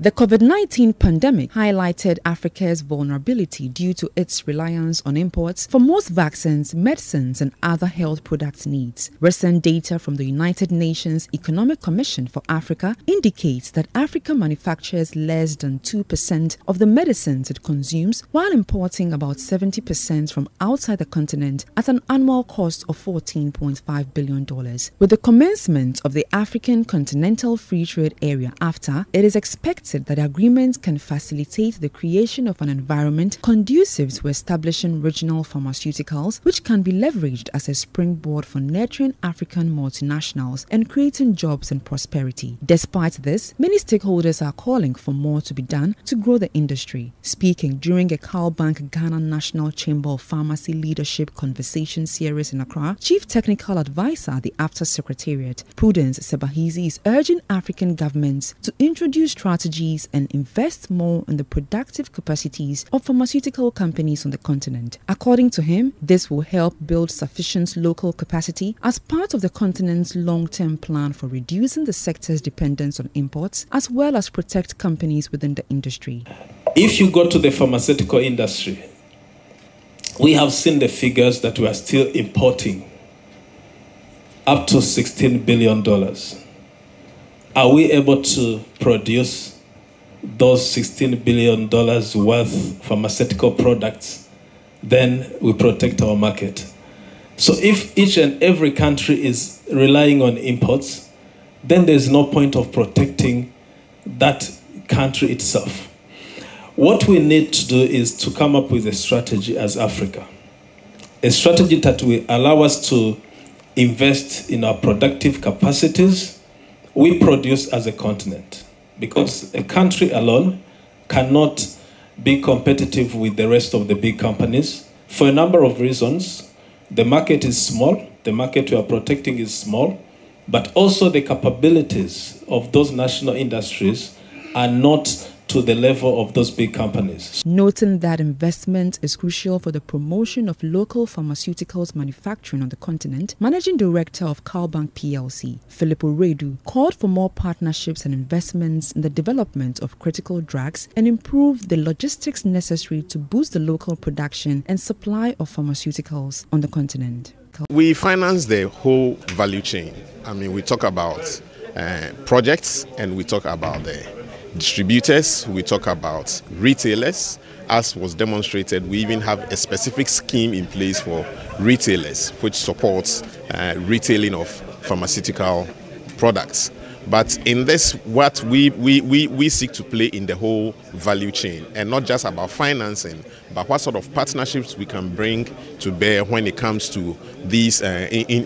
The COVID-19 pandemic highlighted Africa's vulnerability due to its reliance on imports for most vaccines, medicines, and other health product needs. Recent data from the United Nations Economic Commission for Africa indicates that Africa manufactures less than 2% of the medicines it consumes, while importing about 70% from outside the continent at an annual cost of $14.5 billion. With the commencement of the African Continental Free Trade Area (AfTA, it is expected that the agreement can facilitate the creation of an environment conducive to establishing regional pharmaceuticals, which can be leveraged as a springboard for nurturing African multinationals and creating jobs and prosperity. Despite this, many stakeholders are calling for more to be done to grow the industry. Speaking during a CalBank Ghana National Chamber of Pharmacy Leadership Conversation Series in Accra, Chief Technical Advisor at the AfTA Secretariat, Prudence Sebahizi, is urging African governments to introduce strategies and invest more in the productive capacities of pharmaceutical companies on the continent. According to him, this will help build sufficient local capacity as part of the continent's long-term plan for reducing the sector's dependence on imports, as well as protect companies within the industry. If you go to the pharmaceutical industry, we have seen the figures that we are still importing up to $16 billion. Are we able to produce those $16 billion worth pharmaceutical products? Then we protect our market. So if each and every country is relying on imports, then there's no point of protecting that country itself. What we need to do is to come up with a strategy as Africa. A strategy that will allow us to invest in our productive capacities. We produce as a continent, because a country alone cannot be competitive with the rest of the big companies for a number of reasons. The market is small, the market we are protecting is small, but also the capabilities of those national industries are not to the level of those big companies. Noting that investment is crucial for the promotion of local pharmaceuticals manufacturing on the continent, Managing Director of CalBank PLC, Philip Oredu, called for more partnerships and investments in the development of critical drugs and improve the logistics necessary to boost the local production and supply of pharmaceuticals on the continent. We finance the whole value chain. I mean, we talk about projects, and we talk about the distributors, we talk about retailers. As was demonstrated, we even have a specific scheme in place for retailers which supports retailing of pharmaceutical products. But in this, what we seek to play in the whole value chain, and not just about financing, but what sort of partnerships we can bring to bear when it comes to these in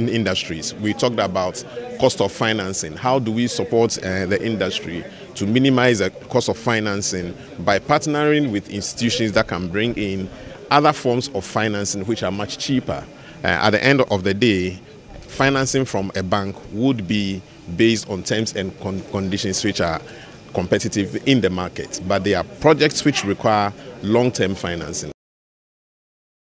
industries. We talked about cost of financing. How do we support the industry to minimize the cost of financing by partnering with institutions that can bring in other forms of financing which are much cheaper? At the end of the day, financing from a bank would be based on terms and conditions which are competitive in the market, but there are projects which require long-term financing.